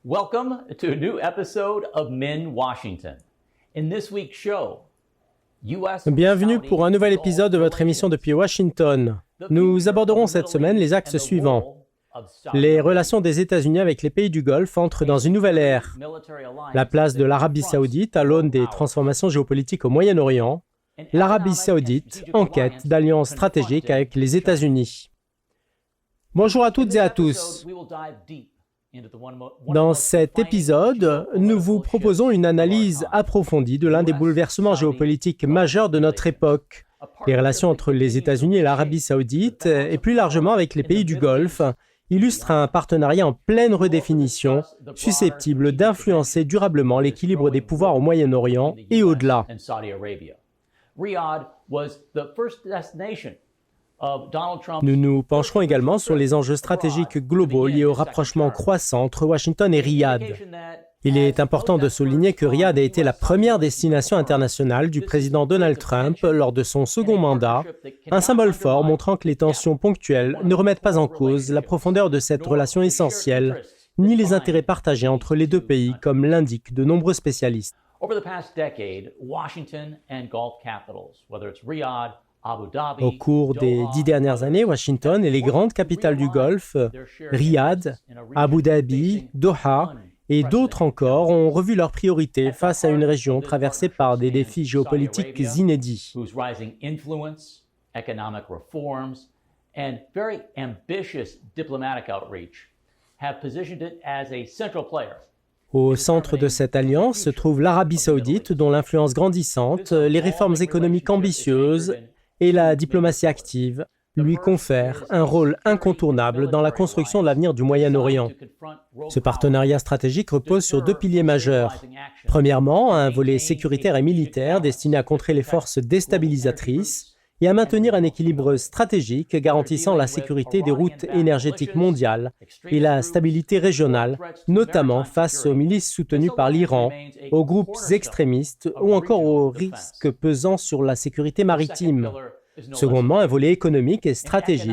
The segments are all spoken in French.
Welcome to a new episode of Min Washington. In this week's show, Bienvenue pour un nouvel épisode de votre émission depuis Washington. Nous aborderons cette semaine les axes suivants. Les relations des États-Unis avec les pays du Golfe entrent dans une nouvelle ère. La place de l'Arabie saoudite à l'aune des transformations géopolitiques au Moyen-Orient. L'Arabie saoudite en quête d'alliances stratégiques avec les États-Unis. Bonjour à toutes et à tous. Dans cet épisode, nous vous proposons une analyse approfondie de l'un des bouleversements géopolitiques majeurs de notre époque, les relations entre les États-Unis et l'Arabie saoudite, et plus largement avec les pays du Golfe, illustrent un partenariat en pleine redéfinition, susceptible d'influencer durablement l'équilibre des pouvoirs au Moyen-Orient et au-delà. Nous nous pencherons également sur les enjeux stratégiques globaux liés au rapprochement croissant entre Washington et Riyad. Il est important de souligner que Riyad a été la première destination internationale du président Donald Trump lors de son second mandat, un symbole fort montrant que les tensions ponctuelles ne remettent pas en cause la profondeur de cette relation essentielle, ni les intérêts partagés entre les deux pays, comme l'indiquent de nombreux spécialistes. Au cours des 10 dernières années, Washington et les grandes capitales du Golfe, Riyad, Abu Dhabi, Doha et d'autres encore ont revu leurs priorités face à une région traversée par des défis géopolitiques inédits. Au centre de cette alliance se trouve l'Arabie saoudite, dont l'influence grandissante, les réformes économiques ambitieuses et la diplomatie active lui confèrent un rôle incontournable dans la construction de l'avenir du Moyen-Orient. Ce partenariat stratégique repose sur deux piliers majeurs. Premièrement, un volet sécuritaire et militaire destiné à contrer les forces déstabilisatrices et à maintenir un équilibre stratégique garantissant la sécurité des routes énergétiques mondiales et la stabilité régionale, notamment face aux milices soutenues par l'Iran, aux groupes extrémistes ou encore aux risques pesant sur la sécurité maritime. Secondement, un volet économique et stratégique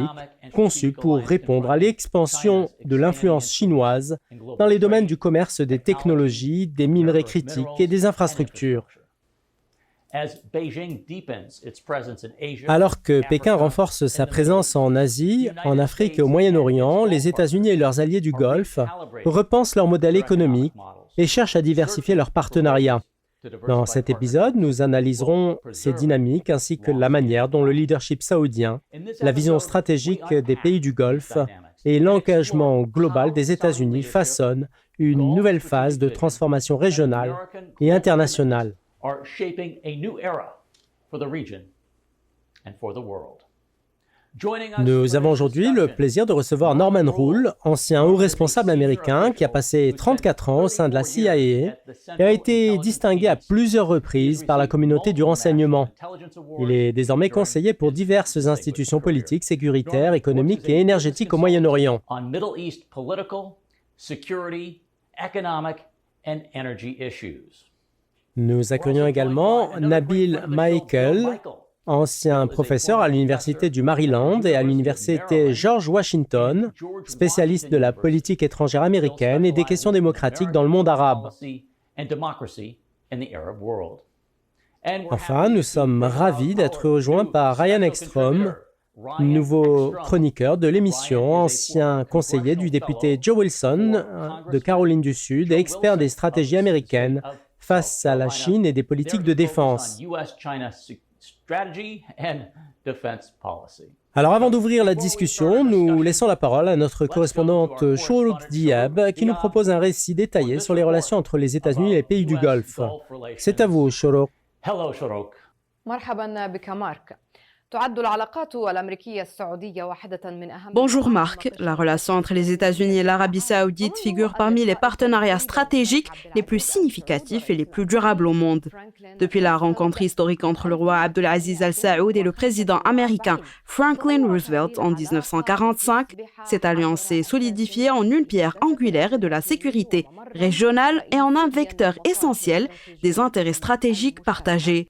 conçu pour répondre à l'expansion de l'influence chinoise dans les domaines du commerce des technologies, des minerais critiques et des infrastructures. Alors que Pékin renforce sa présence en Asie, en Afrique et au Moyen-Orient, les États-Unis et leurs alliés du Golfe repensent leur modèle économique et cherchent à diversifier leurs partenariats. Dans cet épisode, nous analyserons ces dynamiques ainsi que la manière dont le leadership saoudien, la vision stratégique des pays du Golfe et l'engagement global des États-Unis façonnent une nouvelle phase de transformation régionale et internationale. Are shaping a new era for the region and for the world. Nous avons aujourd'hui le plaisir de recevoir Norman Rule, ancien haut responsable américain qui a passé 34 ans au sein de la CIA et a été distingué à plusieurs reprises par la communauté du renseignement. Il est désormais conseiller pour diverses institutions politiques, sécuritaires, économiques et énergétiques au Moyen-Orient. Nous accueillons également Nabil Michael, ancien professeur à l'Université du Maryland et à l'Université George Washington, spécialiste de la politique étrangère américaine et des questions démocratiques dans le monde arabe. Enfin, nous sommes ravis d'être rejoints par Ryan Ekstrom, nouveau chroniqueur de l'émission, ancien conseiller du député Joe Wilson de Caroline du Sud et expert des stratégies américaines face à la Chine et des politiques de défense. Alors avant d'ouvrir la discussion, nous laissons la parole à notre correspondante Shorouk Diab qui nous propose un récit détaillé sur les relations entre les États-Unis et les pays du Golfe. C'est à vous, Shorouk. Hello, Shorouk. Bonjour Marc, la relation entre les États-Unis et l'Arabie saoudite figure parmi les partenariats stratégiques les plus significatifs et les plus durables au monde. Depuis la rencontre historique entre le roi Abdulaziz Al Saoud et le président américain Franklin Roosevelt en 1945, cette alliance s'est solidifiée en une pierre angulaire de la sécurité régionale et en un vecteur essentiel des intérêts stratégiques partagés.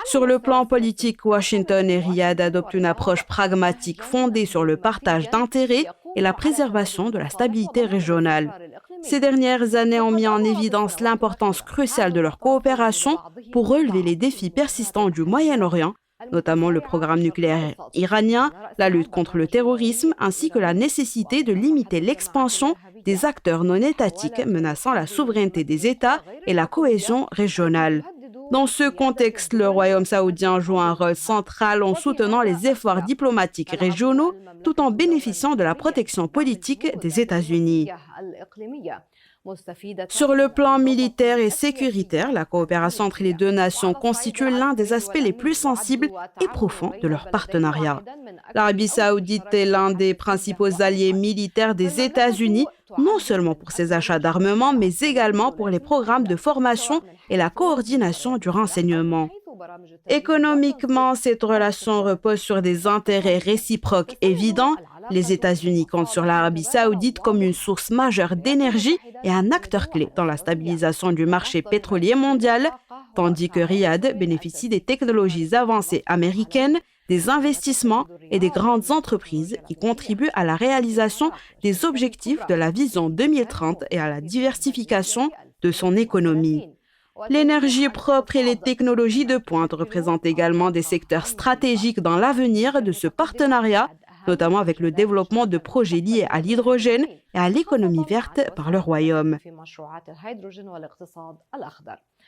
Sur le plan politique, Washington et Riyad adoptent une approche pragmatique fondée sur le partage d'intérêts et la préservation de la stabilité régionale. Ces dernières années ont mis en évidence l'importance cruciale de leur coopération pour relever les défis persistants du Moyen-Orient, notamment le programme nucléaire iranien, la lutte contre le terrorisme, ainsi que la nécessité de limiter l'expansion des acteurs non étatiques menaçant la souveraineté des États et la cohésion régionale. Dans ce contexte, le Royaume saoudien joue un rôle central en soutenant les efforts diplomatiques régionaux tout en bénéficiant de la protection politique des États-Unis. Sur le plan militaire et sécuritaire, la coopération entre les deux nations constitue l'un des aspects les plus sensibles et profonds de leur partenariat. L'Arabie saoudite est l'un des principaux alliés militaires des États-Unis, non seulement pour ses achats d'armement, mais également pour les programmes de formation et la coordination du renseignement. Économiquement, cette relation repose sur des intérêts réciproques évidents. Les États-Unis comptent sur l'Arabie saoudite comme une source majeure d'énergie et un acteur clé dans la stabilisation du marché pétrolier mondial, tandis que Riyad bénéficie des technologies avancées américaines, des investissements et des grandes entreprises qui contribuent à la réalisation des objectifs de la vision 2030 et à la diversification de son économie. L'énergie propre et les technologies de pointe représentent également des secteurs stratégiques dans l'avenir de ce partenariat, notamment avec le développement de projets liés à l'hydrogène et à l'économie verte par le Royaume.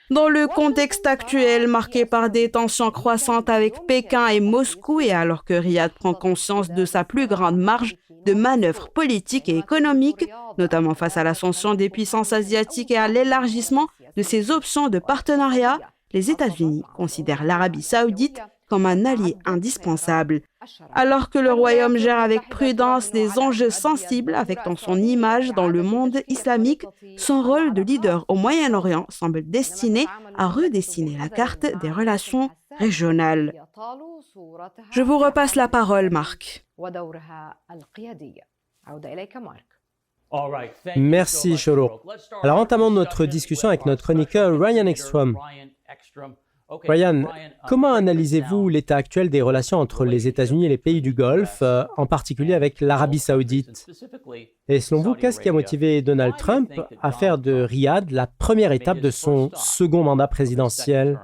Dans le contexte actuel marqué par des tensions croissantes avec Pékin et Moscou, et alors que Riyad prend conscience de sa plus grande marge de manœuvre politique et économique, notamment face à l'ascension des puissances asiatiques et à l'élargissement de ses options de partenariat, les États-Unis considèrent l'Arabie saoudite comme un allié indispensable. Alors que le Royaume gère avec prudence des enjeux sensibles affectant son image dans le monde islamique, son rôle de leader au Moyen-Orient semble destiné à redessiner la carte des relations régionales. Je vous repasse la parole, Marc. Merci, Cholo. Alors, entamons notre discussion avec notre chroniqueur Ryan Ekstrom. Ryan, comment analysez-vous l'état actuel des relations entre les États-Unis et les pays du Golfe, en particulier avec l'Arabie saoudite? Et selon vous, qu'est-ce qui a motivé Donald Trump à faire de Riyad la première étape de son second mandat présidentiel?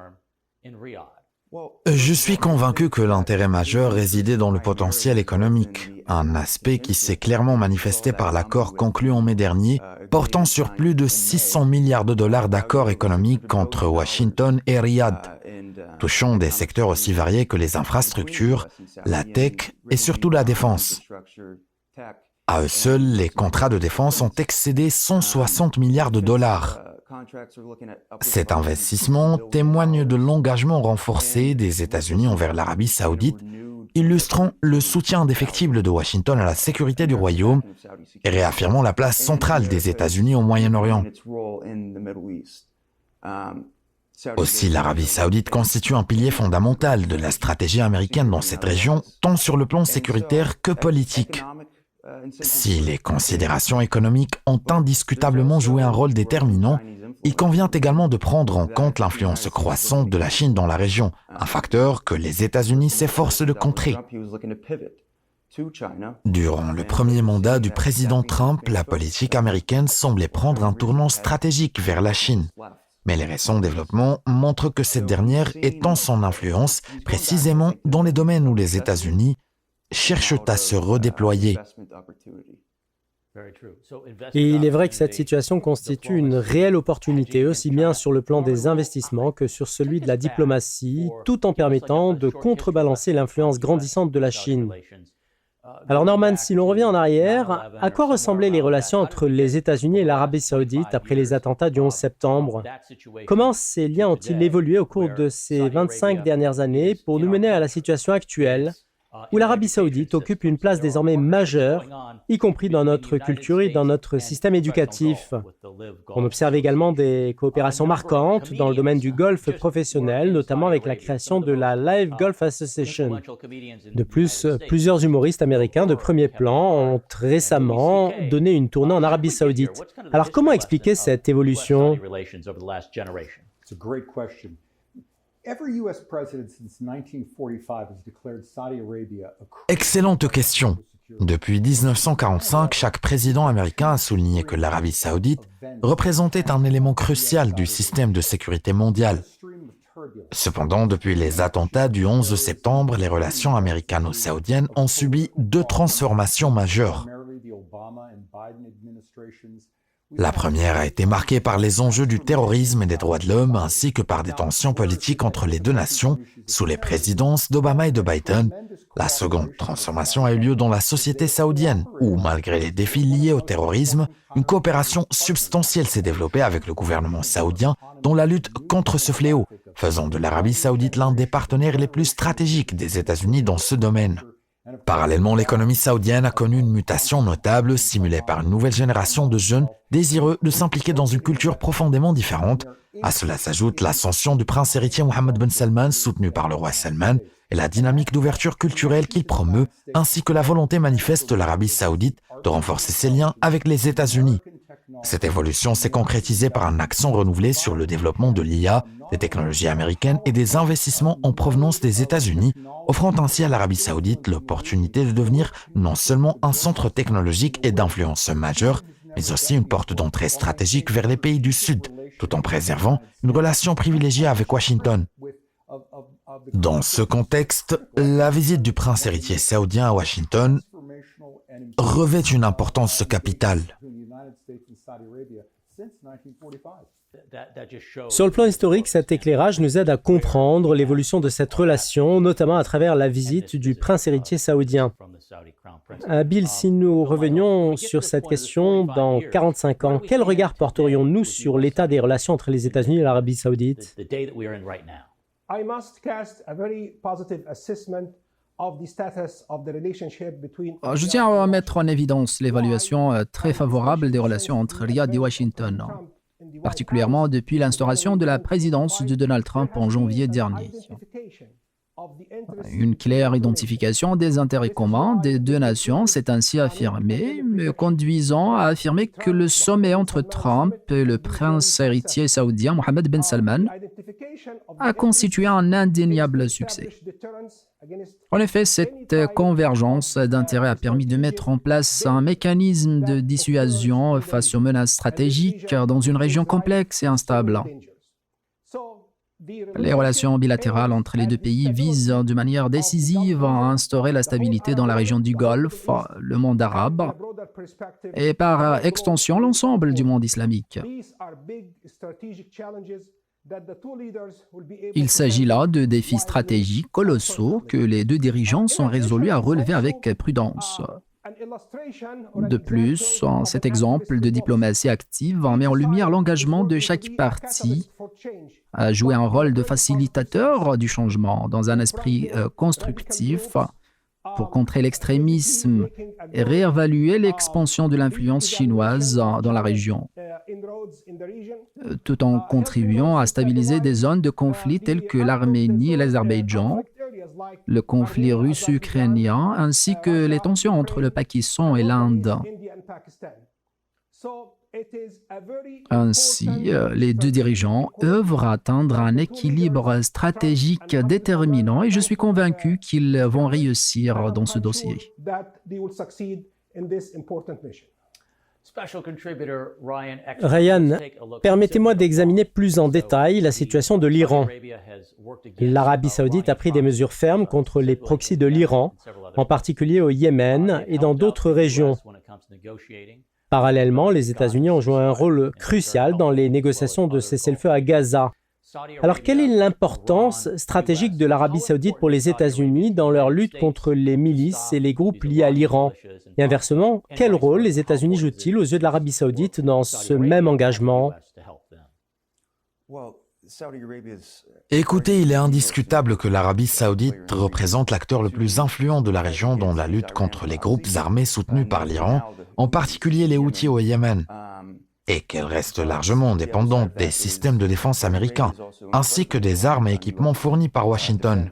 Je suis convaincu que l'intérêt majeur résidait dans le potentiel économique, un aspect qui s'est clairement manifesté par l'accord conclu en mai dernier, portant sur plus de 600 milliards de dollars d'accords économiques entre Washington et Riyad, touchant des secteurs aussi variés que les infrastructures, la tech et surtout la défense. À eux seuls, les contrats de défense ont excédé 160 milliards de dollars. Cet investissement témoigne de l'engagement renforcé des États-Unis envers l'Arabie saoudite, illustrant le soutien indéfectible de Washington à la sécurité du Royaume et réaffirmant la place centrale des États-Unis au Moyen-Orient. Aussi, l'Arabie saoudite constitue un pilier fondamental de la stratégie américaine dans cette région, tant sur le plan sécuritaire que politique. Si les considérations économiques ont indiscutablement joué un rôle déterminant, il convient également de prendre en compte l'influence croissante de la Chine dans la région, un facteur que les États-Unis s'efforcent de contrer. Durant le premier mandat du président Trump, la politique américaine semblait prendre un tournant stratégique vers la Chine. Mais les récents développements montrent que cette dernière étend son influence précisément dans les domaines où les États-Unis cherchent à se redéployer. Et il est vrai que cette situation constitue une réelle opportunité, aussi bien sur le plan des investissements que sur celui de la diplomatie, tout en permettant de contrebalancer l'influence grandissante de la Chine. Alors Norman, si l'on revient en arrière, à quoi ressemblaient les relations entre les États-Unis et l'Arabie saoudite après les attentats du 11 septembre? Comment ces liens ont-ils évolué au cours de ces 25 dernières années pour nous mener à la situation actuelle, où l'Arabie saoudite occupe une place désormais majeure, y compris dans notre culture et dans notre système éducatif. On observe également des coopérations marquantes dans le domaine du golf professionnel, notamment avec la création de la Live Golf Association. De plus, plusieurs humoristes américains de premier plan ont récemment donné une tournée en Arabie saoudite. Alors comment expliquer cette évolution? Excellente question. Depuis 1945, chaque président américain a souligné que l'Arabie saoudite représentait un élément crucial du système de sécurité mondial. Cependant, depuis les attentats du 11 septembre, les relations américano-saoudiennes ont subi deux transformations majeures. La première a été marquée par les enjeux du terrorisme et des droits de l'homme, ainsi que par des tensions politiques entre les deux nations, sous les présidences d'Obama et de Biden. La seconde transformation a eu lieu dans la société saoudienne, où, malgré les défis liés au terrorisme, une coopération substantielle s'est développée avec le gouvernement saoudien dans la lutte contre ce fléau, faisant de l'Arabie saoudite l'un des partenaires les plus stratégiques des États-Unis dans ce domaine. Parallèlement, l'économie saoudienne a connu une mutation notable, stimulée par une nouvelle génération de jeunes désireux de s'impliquer dans une culture profondément différente. À cela s'ajoute l'ascension du prince héritier Mohammed Ben Salman, soutenu par le roi Salman, et la dynamique d'ouverture culturelle qu'il promeut, ainsi que la volonté manifeste de l'Arabie saoudite de renforcer ses liens avec les États-Unis. Cette évolution s'est concrétisée par un accent renouvelé sur le développement de l'IA, des technologies américaines et des investissements en provenance des États-Unis, offrant ainsi à l'Arabie saoudite l'opportunité de devenir non seulement un centre technologique et d'influence majeur, mais aussi une porte d'entrée stratégique vers les pays du Sud, tout en préservant une relation privilégiée avec Washington. Dans ce contexte, la visite du prince héritier saoudien à Washington revêt une importance capitale. Sur le plan historique, cet éclairage nous aide à comprendre l'évolution de cette relation, notamment à travers la visite du prince héritier saoudien. Bill, si nous revenions sur cette question dans 45 ans, quel regard porterions-nous sur l'état des relations entre les États-Unis et l'Arabie saoudite? Je tiens à mettre en évidence l'évaluation très favorable des relations entre Riyad et Washington, particulièrement depuis l'instauration de la présidence de Donald Trump en janvier dernier. Une claire identification des intérêts communs des deux nations s'est ainsi affirmée, me conduisant à affirmer que le sommet entre Trump et le prince héritier saoudien Mohammed Ben Salman a constitué un indéniable succès. En effet, cette convergence d'intérêts a permis de mettre en place un mécanisme de dissuasion face aux menaces stratégiques dans une région complexe et instable. Les relations bilatérales entre les deux pays visent de manière décisive à instaurer la stabilité dans la région du Golfe, le monde arabe et par extension l'ensemble du monde islamique. Il s'agit là de défis stratégiques colossaux que les deux dirigeants sont résolus à relever avec prudence. De plus, cet exemple de diplomatie active met en lumière l'engagement de chaque partie à jouer un rôle de facilitateur du changement dans un esprit constructif pour contrer l'extrémisme et réévaluer l'expansion de l'influence chinoise dans la région, tout en contribuant à stabiliser des zones de conflit telles que l'Arménie et l'Azerbaïdjan, le conflit russe-ukrainien ainsi que les tensions entre le Pakistan et l'Inde. Ainsi, les deux dirigeants œuvrent à atteindre un équilibre stratégique déterminant et je suis convaincu qu'ils vont réussir dans ce dossier. Ryan, permettez-moi d'examiner plus en détail la situation de l'Iran. L'Arabie saoudite a pris des mesures fermes contre les proxys de l'Iran, en particulier au Yémen et dans d'autres régions. Parallèlement, les États-Unis ont joué un rôle crucial dans les négociations de cessez-le-feu à Gaza. Alors, quelle est l'importance stratégique de l'Arabie saoudite pour les États-Unis dans leur lutte contre les milices et les groupes liés à l'Iran? Et inversement, quel rôle les États-Unis jouent-ils aux yeux de l'Arabie saoudite dans ce même engagement? Écoutez, il est indiscutable que l'Arabie saoudite représente l'acteur le plus influent de la région dans la lutte contre les groupes armés soutenus par l'Iran, en particulier les Houthis au Yémen, et qu'elle reste largement dépendante des systèmes de défense américains, ainsi que des armes et équipements fournis par Washington.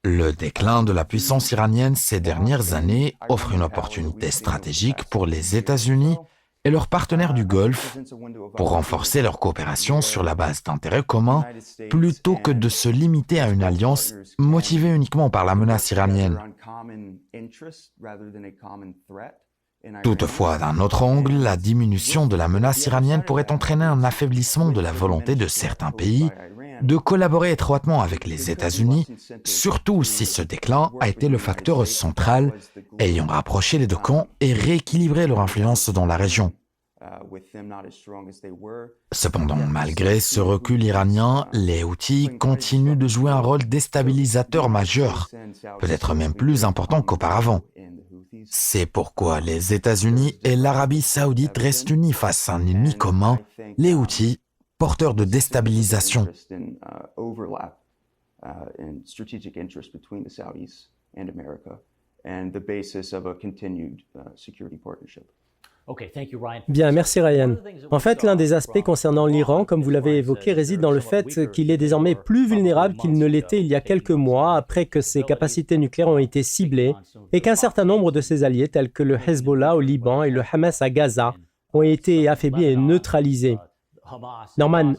Le déclin de la puissance iranienne ces dernières années offre une opportunité stratégique pour les États-Unis et leurs partenaires du Golfe pour renforcer leur coopération sur la base d'intérêts communs plutôt que de se limiter à une alliance motivée uniquement par la menace iranienne. Toutefois, d'un autre angle, la diminution de la menace iranienne pourrait entraîner un affaiblissement de la volonté de certains pays de collaborer étroitement avec les États-Unis, surtout si ce déclin a été le facteur central ayant rapproché les deux camps et rééquilibré leur influence dans la région. Cependant, malgré ce recul iranien, les Houthis continuent de jouer un rôle déstabilisateur majeur, peut-être même plus important qu'auparavant. C'est pourquoi les États-Unis et l'Arabie saoudite restent unis face à un ennemi commun, les Houthis, porteurs de déstabilisation. Bien, merci Ryan. En fait, l'un des aspects concernant l'Iran, comme vous l'avez évoqué, réside dans le fait qu'il est désormais plus vulnérable qu'il ne l'était il y a quelques mois après que ses capacités nucléaires ont été ciblées et qu'un certain nombre de ses alliés, tels que le Hezbollah au Liban et le Hamas à Gaza, ont été affaiblis et neutralisés. Norman,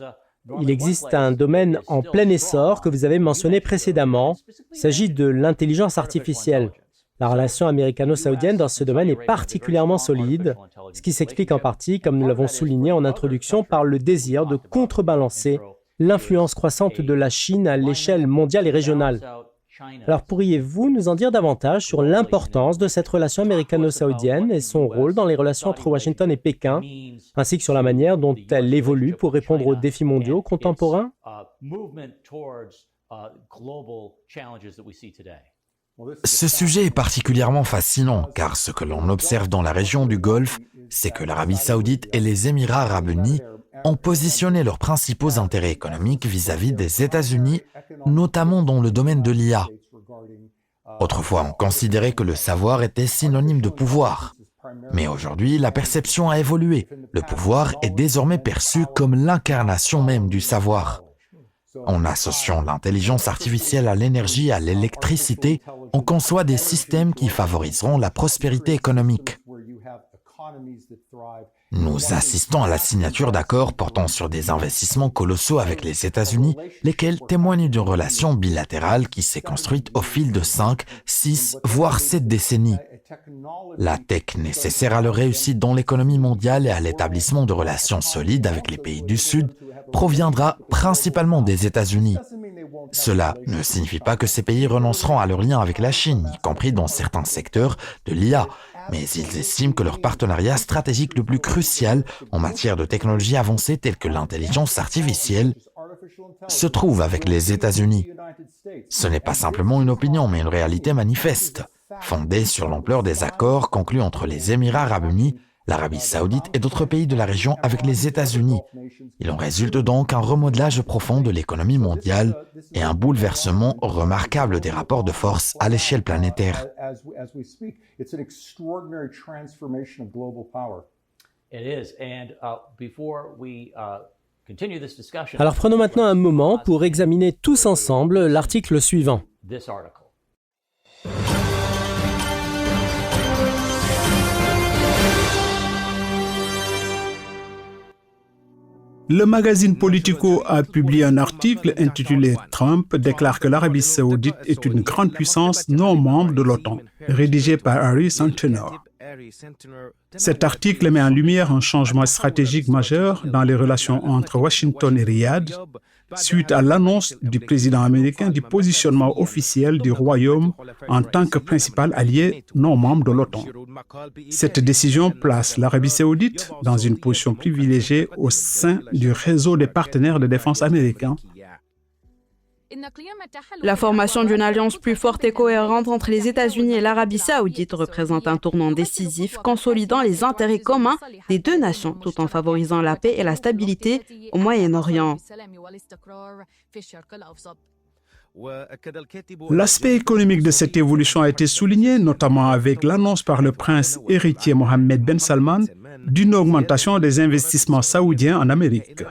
il existe un domaine en plein essor que vous avez mentionné précédemment. Il s'agit de l'intelligence artificielle. La relation américano-saoudienne dans ce domaine est particulièrement solide, ce qui s'explique en partie, comme nous l'avons souligné en introduction, par le désir de contrebalancer l'influence croissante de la Chine à l'échelle mondiale et régionale. Alors pourriez-vous nous en dire davantage sur l'importance de cette relation américano-saoudienne et son rôle dans les relations entre Washington et Pékin, ainsi que sur la manière dont elle évolue pour répondre aux défis mondiaux contemporains? Ce sujet est particulièrement fascinant car ce que l'on observe dans la région du Golfe, c'est que l'Arabie saoudite et les Émirats arabes unis ont positionné leurs principaux intérêts économiques vis-à-vis des États-Unis, notamment dans le domaine de l'IA. Autrefois, on considérait que le savoir était synonyme de pouvoir. Mais aujourd'hui, la perception a évolué. Le pouvoir est désormais perçu comme l'incarnation même du savoir. En associant l'intelligence artificielle à l'énergie et à l'électricité, on conçoit des systèmes qui favoriseront la prospérité économique. Nous assistons à la signature d'accords portant sur des investissements colossaux avec les États-Unis, lesquels témoignent d'une relation bilatérale qui s'est construite au fil de 5, 6, voire 7 décennies. La tech nécessaire à leur réussite dans l'économie mondiale et à l'établissement de relations solides avec les pays du Sud proviendra principalement des États-Unis. Cela ne signifie pas que ces pays renonceront à leur lien avec la Chine, y compris dans certains secteurs de l'IA, mais ils estiment que leur partenariat stratégique le plus crucial en matière de technologies avancées telles que l'intelligence artificielle se trouve avec les États-Unis. Ce n'est pas simplement une opinion, mais une réalité manifeste, fondée sur l'ampleur des accords conclus entre les Émirats arabes unis, l'Arabie saoudite et d'autres pays de la région avec les États-Unis. Il en résulte donc un remodelage profond de l'économie mondiale et un bouleversement remarquable des rapports de force à l'échelle planétaire. Alors prenons maintenant un moment pour examiner tous ensemble l'article suivant. Le magazine Politico a publié un article intitulé « Trump déclare que l'Arabie saoudite est une grande puissance non membre de l'OTAN », rédigé par Harry Santner. Cet article met en lumière un changement stratégique majeur dans les relations entre Washington et Riyad, suite à l'annonce du président américain du positionnement officiel du Royaume en tant que principal allié non membre de l'OTAN. Cette décision place l'Arabie saoudite dans une position privilégiée au sein du réseau des partenaires de défense américains. La formation d'une alliance plus forte et cohérente entre les États-Unis et l'Arabie saoudite représente un tournant décisif, consolidant les intérêts communs des deux nations, tout en favorisant la paix et la stabilité au Moyen-Orient. L'aspect économique de cette évolution a été souligné, notamment avec l'annonce par le prince héritier Mohammed Ben Salman d'une augmentation des investissements saoudiens en Amérique.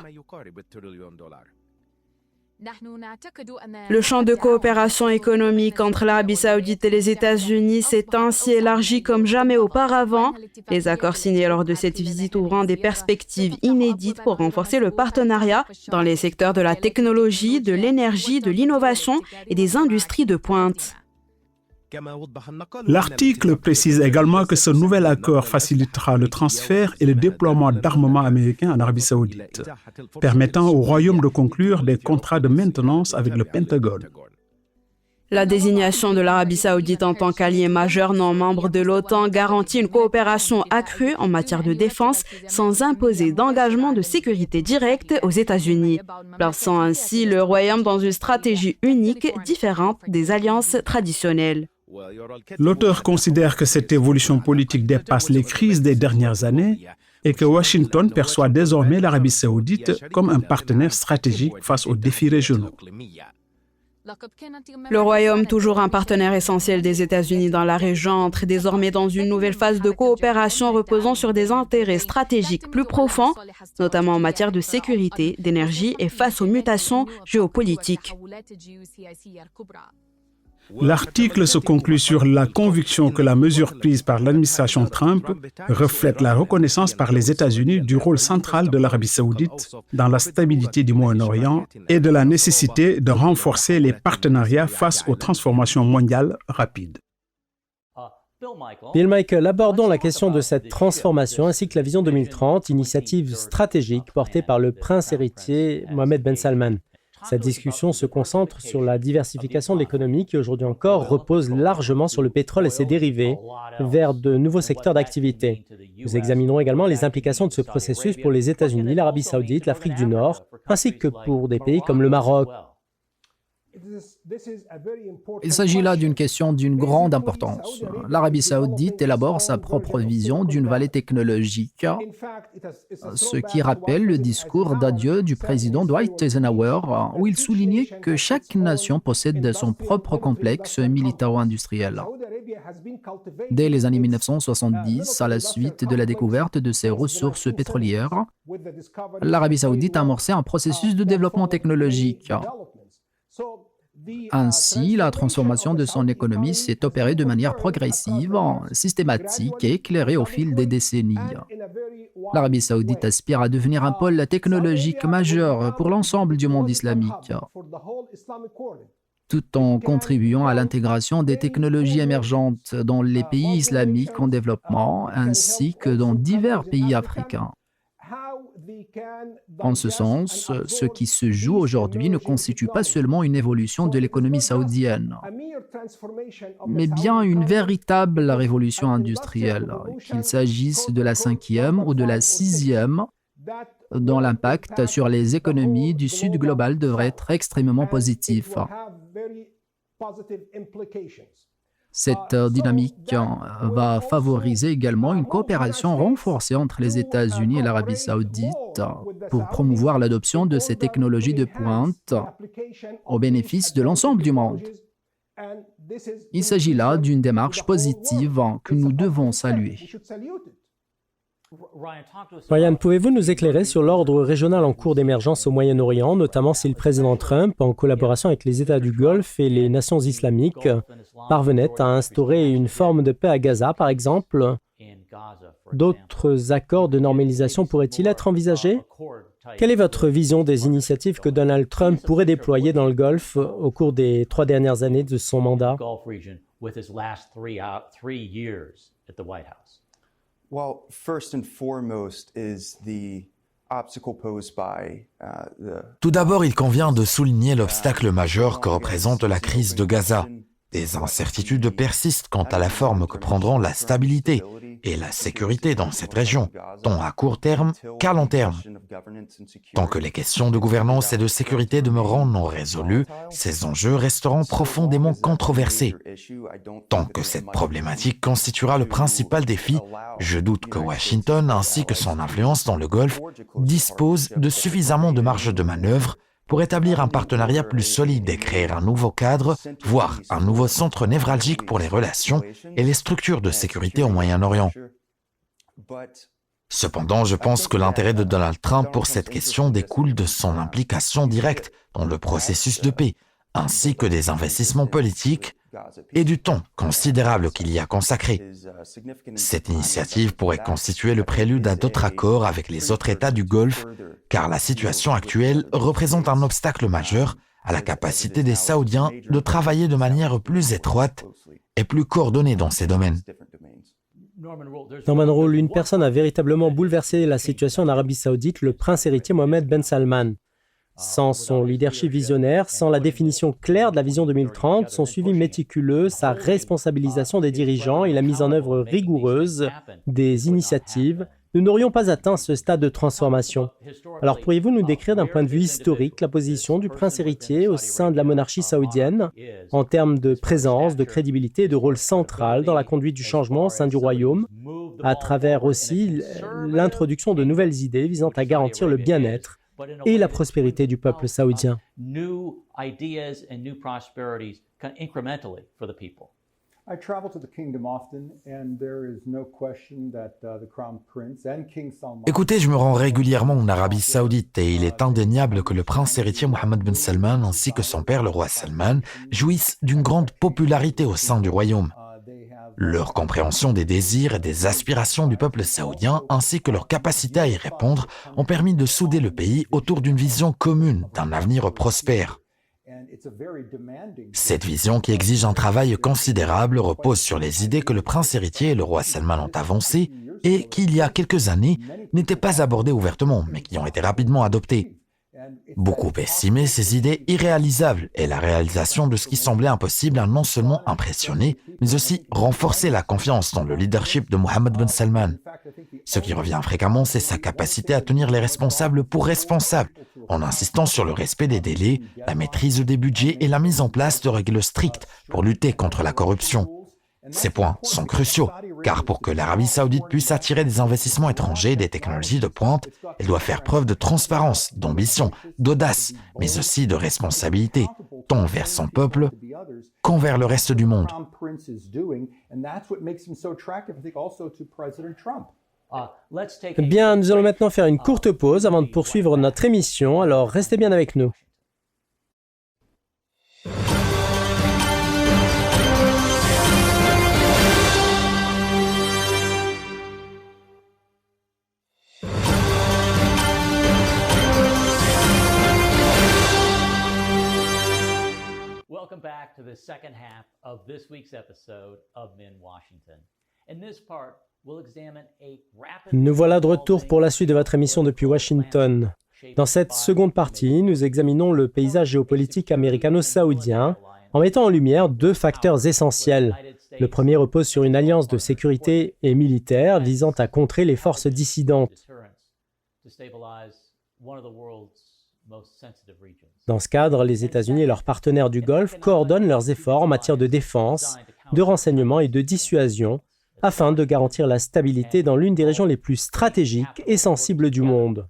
Le champ de coopération économique entre l'Arabie saoudite et les États-Unis s'est ainsi élargi comme jamais auparavant, les accords signés lors de cette visite ouvrant des perspectives inédites pour renforcer le partenariat dans les secteurs de la technologie, de l'énergie, de l'innovation et des industries de pointe. L'article précise également que ce nouvel accord facilitera le transfert et le déploiement d'armements américains en Arabie saoudite, permettant au Royaume de conclure des contrats de maintenance avec le Pentagone. La désignation de l'Arabie saoudite en tant qu'allié majeur non membre de l'OTAN garantit une coopération accrue en matière de défense sans imposer d'engagement de sécurité directe aux États-Unis, plaçant ainsi le Royaume dans une stratégie unique différente des alliances traditionnelles. L'auteur considère que cette évolution politique dépasse les crises des dernières années et que Washington perçoit désormais l'Arabie saoudite comme un partenaire stratégique face aux défis régionaux. Le Royaume, toujours un partenaire essentiel des États-Unis dans la région, entre désormais dans une nouvelle phase de coopération reposant sur des intérêts stratégiques plus profonds, notamment en matière de sécurité, d'énergie et face aux mutations géopolitiques. L'article se conclut sur la conviction que la mesure prise par l'administration Trump reflète la reconnaissance par les États-Unis du rôle central de l'Arabie saoudite dans la stabilité du Moyen-Orient et de la nécessité de renforcer les partenariats face aux transformations mondiales rapides. Bill Michael, abordons la question de cette transformation ainsi que la vision 2030, initiative stratégique portée par le prince héritier Mohammed Ben Salman. Cette discussion se concentre sur la diversification de l'économie qui aujourd'hui encore repose largement sur le pétrole et ses dérivés vers de nouveaux secteurs d'activité. Nous examinerons également les implications de ce processus pour les États-Unis, l'Arabie saoudite, l'Afrique du Nord, ainsi que pour des pays comme le Maroc. Il s'agit là d'une question d'une grande importance. L'Arabie saoudite élabore sa propre vision d'une vallée technologique, ce qui rappelle le discours d'adieu du président Dwight Eisenhower, où il soulignait que chaque nation possède son propre complexe militaro-industriel. Dès les années 1970, à la suite de la découverte de ses ressources pétrolières, l'Arabie saoudite a amorcé un processus de développement technologique. Ainsi, la transformation de son économie s'est opérée de manière progressive, systématique et éclairée au fil des décennies. L'Arabie saoudite aspire à devenir un pôle technologique majeur pour l'ensemble du monde islamique, tout en contribuant à l'intégration des technologies émergentes dans les pays islamiques en développement, ainsi que dans divers pays africains. En ce sens, ce qui se joue aujourd'hui ne constitue pas seulement une évolution de l'économie saoudienne, mais bien une véritable révolution industrielle, qu'il s'agisse de la 5e ou de la 6e, dont l'impact sur les économies du Sud global devrait être extrêmement positif. Cette dynamique va favoriser également une coopération renforcée entre les États-Unis et l'Arabie saoudite pour promouvoir l'adoption de ces technologies de pointe au bénéfice de l'ensemble du monde. Il s'agit là d'une démarche positive que nous devons saluer. Ryan, pouvez-vous nous éclairer sur l'ordre régional en cours d'émergence au Moyen-Orient, notamment si le président Trump, en collaboration avec les États du Golfe et les nations islamiques, parvenait à instaurer une forme de paix à Gaza, par exemple? D'autres accords de normalisation pourraient-ils être envisagés? Quelle est votre vision des initiatives que Donald Trump pourrait déployer dans le Golfe au cours des 3 dernières années de son mandat? Well, first and foremost is the obstacle posed by Tout d'abord, il convient de souligner l'obstacle majeur que représente la crise de Gaza. Des incertitudes persistent quant à la forme que prendront la stabilité et la sécurité dans cette région, tant à court terme qu'à long terme. Tant que les questions de gouvernance et de sécurité demeureront non résolues, ces enjeux resteront profondément controversés. Tant que cette problématique constituera le principal défi, je doute que Washington ainsi que son influence dans le Golfe disposent de suffisamment de marge de manœuvre pour établir un partenariat plus solide et créer un nouveau cadre, voire un nouveau centre névralgique pour les relations et les structures de sécurité au Moyen-Orient. Cependant, je pense que l'intérêt de Donald Trump pour cette question découle de son implication directe dans le processus de paix, ainsi que des investissements politiques et du temps considérable qu'il y a consacré. Cette initiative pourrait constituer le prélude à d'autres accords avec les autres États du Golfe, car la situation actuelle représente un obstacle majeur à la capacité des Saoudiens de travailler de manière plus étroite et plus coordonnée dans ces domaines. Norman Rule, une personne a véritablement bouleversé la situation en Arabie Saoudite, le prince héritier Mohammed Ben Salman. Sans son leadership visionnaire, sans la définition claire de la vision 2030, son suivi méticuleux, sa responsabilisation des dirigeants et la mise en œuvre rigoureuse des initiatives, nous n'aurions pas atteint ce stade de transformation. Alors pourriez-vous nous décrire d'un point de vue historique la position du prince héritier au sein de la monarchie saoudienne en termes de présence, de crédibilité et de rôle central dans la conduite du changement au sein du royaume, à travers aussi l'introduction de nouvelles idées visant à garantir le bien-être et la prospérité du peuple saoudien. Écoutez, je me rends régulièrement en Arabie Saoudite et il est indéniable que le prince héritier Mohammed Ben Salman ainsi que son père le roi Salman jouissent d'une grande popularité au sein du royaume. Leur compréhension des désirs et des aspirations du peuple saoudien ainsi que leur capacité à y répondre ont permis de souder le pays autour d'une vision commune d'un avenir prospère. Cette vision qui exige un travail considérable repose sur les idées que le prince héritier et le roi Salman ont avancées et qui, il y a quelques années, n'étaient pas abordées ouvertement, mais qui ont été rapidement adoptées. Beaucoup estimaient ces idées irréalisables et la réalisation de ce qui semblait impossible a non seulement impressionné, mais aussi renforcé la confiance dans le leadership de Mohammed Ben Salman. Ce qui revient fréquemment, c'est sa capacité à tenir les responsables pour responsables, en insistant sur le respect des délais, la maîtrise des budgets et la mise en place de règles strictes pour lutter contre la corruption. Ces points sont cruciaux, car pour que l'Arabie Saoudite puisse attirer des investissements étrangers et des technologies de pointe, elle doit faire preuve de transparence, d'ambition, d'audace, mais aussi de responsabilité, tant envers son peuple qu'envers le reste du monde. Bien, nous allons maintenant faire une courte pause avant de poursuivre notre émission, alors restez bien avec nous. Welcome back to the second half of this week's episode of Min Washington. In this part, we'll examine a rapid... Nous voilà de retour pour la suite de votre émission depuis Washington. Dans cette seconde partie, nous examinons le paysage géopolitique américano-saoudien en mettant en lumière deux facteurs essentiels. Le premier repose sur une alliance de sécurité et militaire visant à contrer les forces dissidentes. Dans ce cadre, les États-Unis et leurs partenaires du Golfe coordonnent leurs efforts en matière de défense, de renseignement et de dissuasion afin de garantir la stabilité dans l'une des régions les plus stratégiques et sensibles du monde.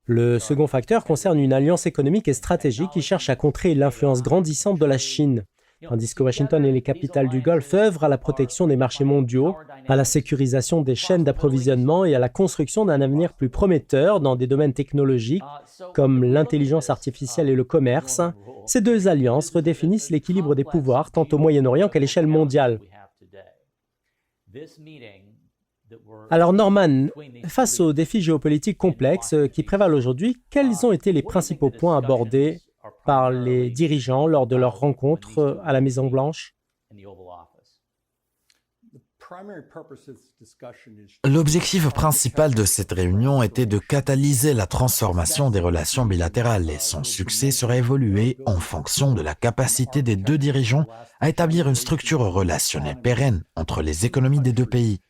Le second facteur concerne une alliance économique et stratégique qui cherche à contrer l'influence grandissante de la Chine. Tandis que Washington et les capitales du Golfe œuvrent à la protection des marchés mondiaux, à la sécurisation des chaînes d'approvisionnement et à la construction d'un avenir plus prometteur dans des domaines technologiques comme l'intelligence artificielle et le commerce, ces deux alliances redéfinissent l'équilibre des pouvoirs tant au Moyen-Orient qu'à l'échelle mondiale. Alors Norman, face aux défis géopolitiques complexes qui prévalent aujourd'hui, quels ont été les principaux points abordés par les dirigeants lors de leur rencontre à la Maison-Blanche? L'objectif principal de cette réunion était de catalyser la transformation des relations bilatérales et son succès serait évolué en fonction de la capacité des deux dirigeants à établir une structure relationnelle pérenne entre les économies des deux pays.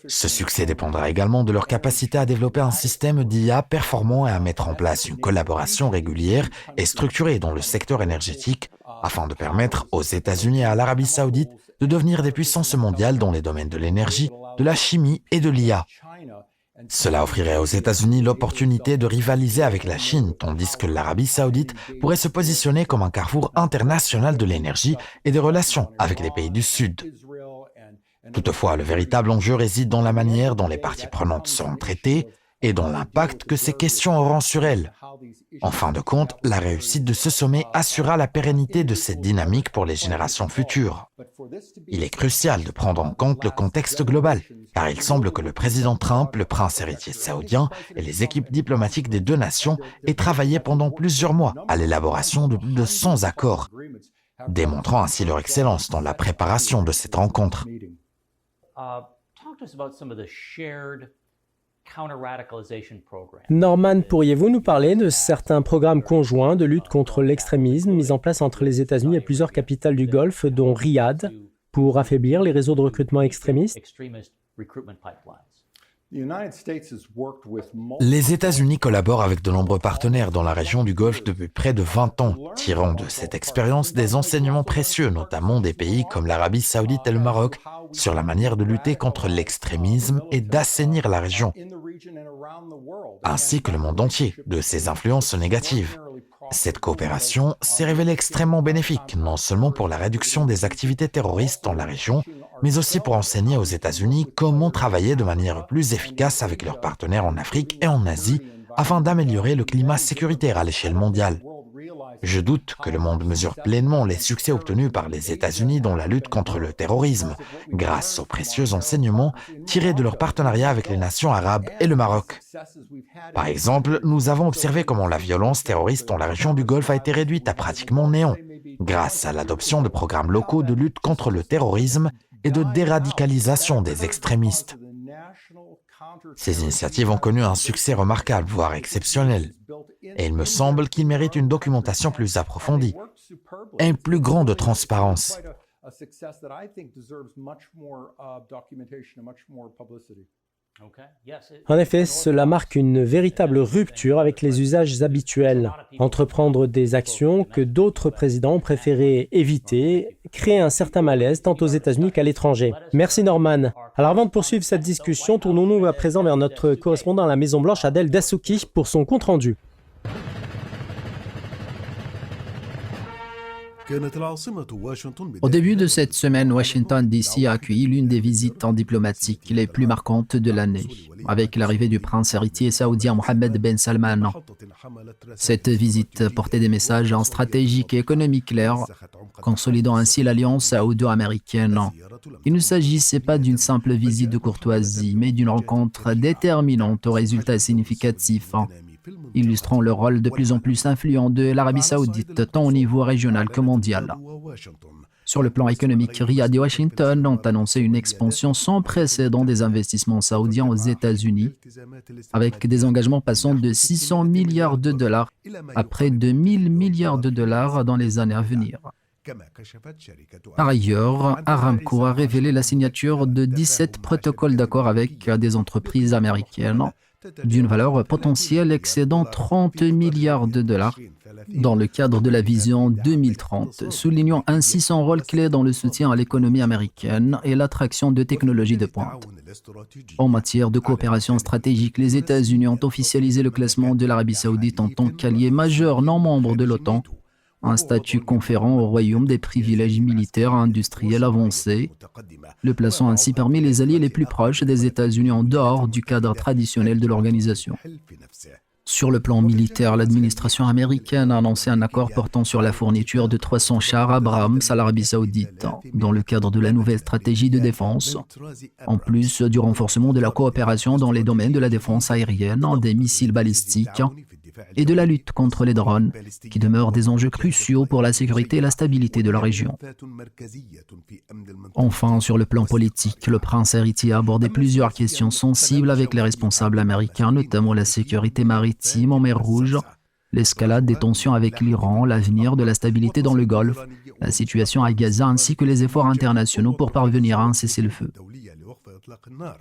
Ce succès dépendra également de leur capacité à développer un système d'IA performant et à mettre en place une collaboration régulière et structurée dans le secteur énergétique afin de permettre aux États-Unis et à l'Arabie Saoudite de devenir des puissances mondiales dans les domaines de l'énergie, de la chimie et de l'IA. Cela offrirait aux États-Unis l'opportunité de rivaliser avec la Chine, tandis que l'Arabie Saoudite pourrait se positionner comme un carrefour international de l'énergie et des relations avec les pays du Sud. Toutefois, le véritable enjeu réside dans la manière dont les parties prenantes seront traitées et dans l'impact que ces questions auront sur elles. En fin de compte, la réussite de ce sommet assurera la pérennité de cette dynamique pour les générations futures. Il est crucial de prendre en compte le contexte global, car il semble que le président Trump, le prince héritier saoudien et les équipes diplomatiques des deux nations aient travaillé pendant plusieurs mois à l'élaboration de plus de 100 accords, démontrant ainsi leur excellence dans la préparation de cette rencontre. Talk to us about some of the shared counter-radicalization programs. Norman, pourriez-vous nous parler de certains programmes conjoints de lutte contre l'extrémisme mis en place entre les États-Unis et plusieurs capitales du Golfe, dont Riyad, pour affaiblir les réseaux de recrutement extrémistes? Les États-Unis collaborent avec de nombreux partenaires dans la région du Golfe depuis près de 20 ans, tirant de cette expérience des enseignements précieux, notamment des pays comme l'Arabie saoudite et le Maroc, sur la manière de lutter contre l'extrémisme et d'assainir la région, ainsi que le monde entier, de ses influences négatives. Cette coopération s'est révélée extrêmement bénéfique, non seulement pour la réduction des activités terroristes dans la région, mais aussi pour enseigner aux États-Unis comment travailler de manière plus efficace avec leurs partenaires en Afrique et en Asie afin d'améliorer le climat sécuritaire à l'échelle mondiale. Je doute que le monde mesure pleinement les succès obtenus par les États-Unis dans la lutte contre le terrorisme, grâce aux précieux enseignements tirés de leur partenariat avec les nations arabes et le Maroc. Par exemple, nous avons observé comment la violence terroriste dans la région du Golfe a été réduite à pratiquement néant, grâce à l'adoption de programmes locaux de lutte contre le terrorisme et de déradicalisation des extrémistes. Ces initiatives ont connu un succès remarquable, voire exceptionnel, et il me semble qu'ils méritent une documentation plus approfondie et une plus grande transparence. En effet, cela marque une véritable rupture avec les usages habituels. Entreprendre des actions que d'autres présidents ont préféré éviter crée un certain malaise tant aux États-Unis qu'à l'étranger. Merci Norman. Alors avant de poursuivre cette discussion, tournons-nous à présent vers notre correspondant à la Maison-Blanche, Adel Dessouky, pour son compte-rendu. Au début de cette semaine, Washington DC a accueilli l'une des visites diplomatiques les plus marquantes de l'année, avec l'arrivée du prince héritier saoudien Mohammed Ben Salman. Cette visite portait des messages stratégiques et économiques clairs, consolidant ainsi l'alliance saoudo-américaine. Il ne s'agissait pas d'une simple visite de courtoisie, mais d'une rencontre déterminante aux résultats significatifs, illustrant le rôle de plus en plus influent de l'Arabie saoudite, tant au niveau régional que mondial. Sur le plan économique, Riyad et Washington ont annoncé une expansion sans précédent des investissements saoudiens aux États-Unis, avec des engagements passant de 600 milliards de dollars à près de 1000 milliards de dollars dans les années à venir. Par ailleurs, Aramco a révélé la signature de 17 protocoles d'accord avec des entreprises américaines, d'une valeur potentielle excédant 30 milliards de dollars dans le cadre de la vision 2030, soulignant ainsi son rôle clé dans le soutien à l'économie américaine et l'attraction de technologies de pointe. En matière de coopération stratégique, les États-Unis ont officialisé le classement de l'Arabie saoudite en tant qu'allié majeur non membre de l'OTAN, un statut conférant au Royaume des privilèges militaires et industriels avancés, le plaçant ainsi parmi les alliés les plus proches des États-Unis en dehors du cadre traditionnel de l'organisation. Sur le plan militaire, l'administration américaine a annoncé un accord portant sur la fourniture de 300 chars Abrams à l'Arabie saoudite, dans le cadre de la nouvelle stratégie de défense, en plus du renforcement de la coopération dans les domaines de la défense aérienne, des missiles balistiques et de la lutte contre les drones, qui demeurent des enjeux cruciaux pour la sécurité et la stabilité de la région. Enfin, sur le plan politique, le prince héritier a abordé plusieurs questions sensibles avec les responsables américains, notamment la sécurité maritime en mer Rouge, l'escalade des tensions avec l'Iran, l'avenir de la stabilité dans le Golfe, la situation à Gaza ainsi que les efforts internationaux pour parvenir à un cessez-le-feu.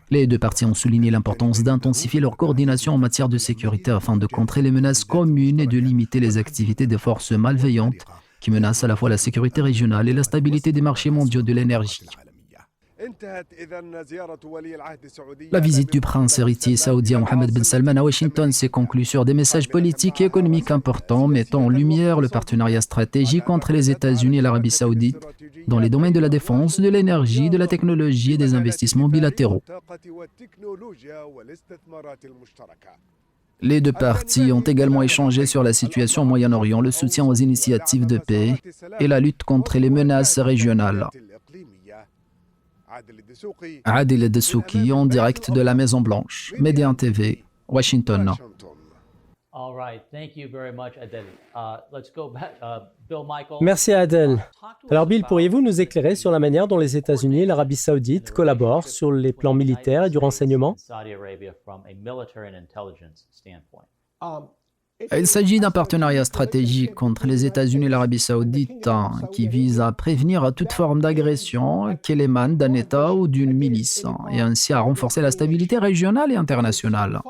Les deux parties ont souligné l'importance d'intensifier leur coordination en matière de sécurité afin de contrer les menaces communes et de limiter les activités des forces malveillantes qui menacent à la fois la sécurité régionale et la stabilité des marchés mondiaux de l'énergie. La visite du prince héritier saoudien Mohammed Ben Salman à Washington s'est conclue sur des messages politiques et économiques importants, mettant en lumière le partenariat stratégique entre les États-Unis et l'Arabie saoudite dans les domaines de la défense, de l'énergie, de la technologie et des investissements bilatéraux. Les deux parties ont également échangé sur la situation au Moyen-Orient, le soutien aux initiatives de paix et la lutte contre les menaces régionales. Adil Dessouki, en direct de la Maison-Blanche, Médéan TV, Washington. All right, thank you very much, Adel. Let's go back. Bill Michael. Merci à Adel. Alors Bill, pourriez-vous nous éclairer sur la manière dont les États-Unis et l'Arabie saoudite collaborent sur les plans militaires et du renseignement? Il s'agit d'un partenariat stratégique entre les États-Unis et l'Arabie saoudite qui vise à prévenir toute forme d'agression qu'elle émane d'un État ou d'une milice et ainsi à renforcer la stabilité régionale et internationale.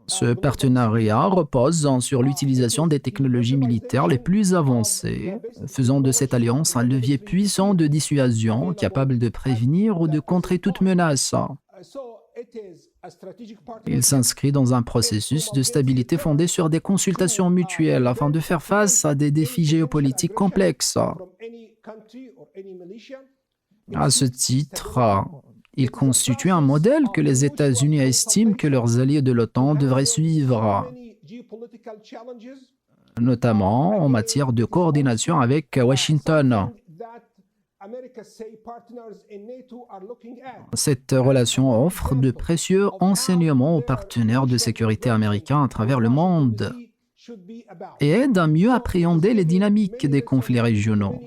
Ce partenariat repose sur l'utilisation des technologies militaires les plus avancées, faisant de cette alliance un levier puissant de dissuasion capable de prévenir ou de contrer toute menace. Il s'inscrit dans un processus de stabilité fondé sur des consultations mutuelles afin de faire face à des défis géopolitiques complexes. À ce titre, il constitue un modèle que les États-Unis estiment que leurs alliés de l'OTAN devraient suivre, notamment en matière de coordination avec Washington. Cette relation offre de précieux enseignements aux partenaires de sécurité américains à travers le monde et aide à mieux appréhender les dynamiques des conflits régionaux.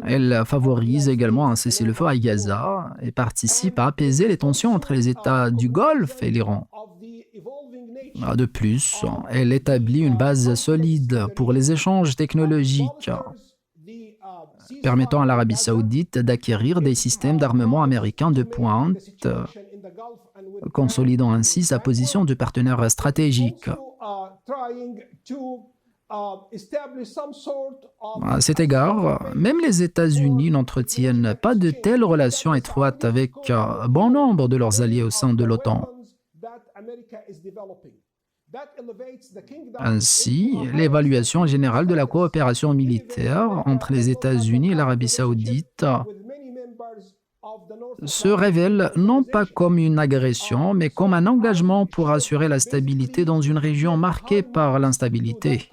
Elle favorise également un cessez-le-feu à Gaza et participe à apaiser les tensions entre les États du Golfe et l'Iran. De plus, elle établit une base solide pour les échanges technologiques, permettant à l'Arabie saoudite d'acquérir des systèmes d'armement américains de pointe, consolidant ainsi sa position de partenaire stratégique. À cet égard, même les États-Unis n'entretiennent pas de telles relations étroites avec bon nombre de leurs alliés au sein de l'OTAN. Ainsi, l'évaluation générale de la coopération militaire entre les États-Unis et l'Arabie saoudite se révèle non pas comme une agression, mais comme un engagement pour assurer la stabilité dans une région marquée par l'instabilité.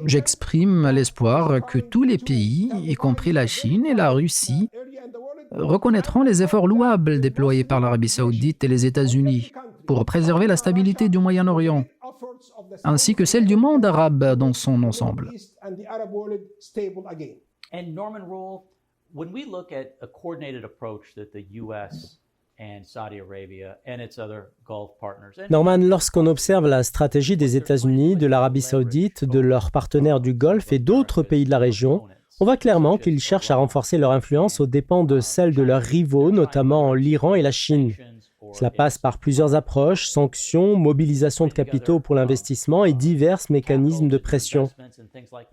J'exprime l'espoir que tous les pays, y compris la Chine et la Russie, reconnaîtront les efforts louables déployés par l'Arabie saoudite et les États-Unis pour préserver la stabilité du Moyen-Orient, ainsi que celle du monde arabe dans son ensemble. And Norman Rule, when we look at a coordinated approach that the U.S. and Saudi Arabia and its other Gulf partners. Norman, lorsqu'on observe la stratégie des États-Unis, de l'Arabie saoudite, de leurs partenaires du Golfe et d'autres pays de la région, on voit clairement qu'ils cherchent à renforcer leur influence aux dépens de celle de leurs rivaux, notamment l'Iran et la Chine. Cela passe par plusieurs approches, sanctions, mobilisation de capitaux pour l'investissement et divers mécanismes de pression.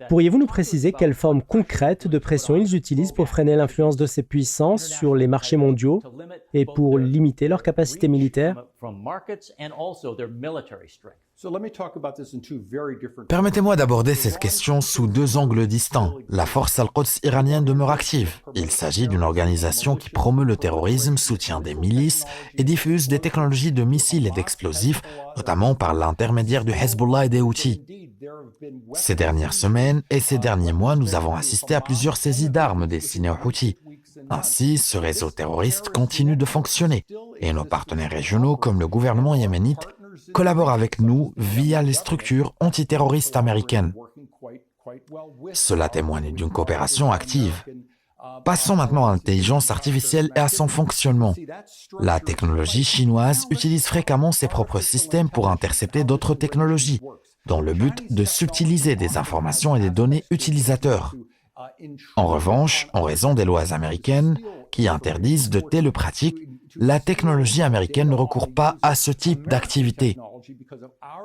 Pourriez-vous nous préciser quelles formes concrètes de pression ils utilisent pour freiner l'influence de ces puissances sur les marchés mondiaux et pour limiter leurs capacités militaires? Permettez-moi d'aborder cette question sous deux angles distincts. La force Al-Quds iranienne demeure active. Il s'agit d'une organisation qui promeut le terrorisme, soutient des milices et diffuse des technologies de missiles et d'explosifs, notamment par l'intermédiaire du Hezbollah et des Houthis. Ces dernières semaines et ces derniers mois, nous avons assisté à plusieurs saisies d'armes destinées aux Houthis. Ainsi, ce réseau terroriste continue de fonctionner et nos partenaires régionaux, comme le gouvernement yéménite, collaborent avec nous via les structures antiterroristes américaines. Cela témoigne d'une coopération active. Passons maintenant à l'intelligence artificielle et à son fonctionnement. La technologie chinoise utilise fréquemment ses propres systèmes pour intercepter d'autres technologies, dans le but de subtiliser des informations et des données utilisateurs. En revanche, en raison des lois américaines qui interdisent de telles pratiques, la technologie américaine ne recourt pas à ce type d'activité.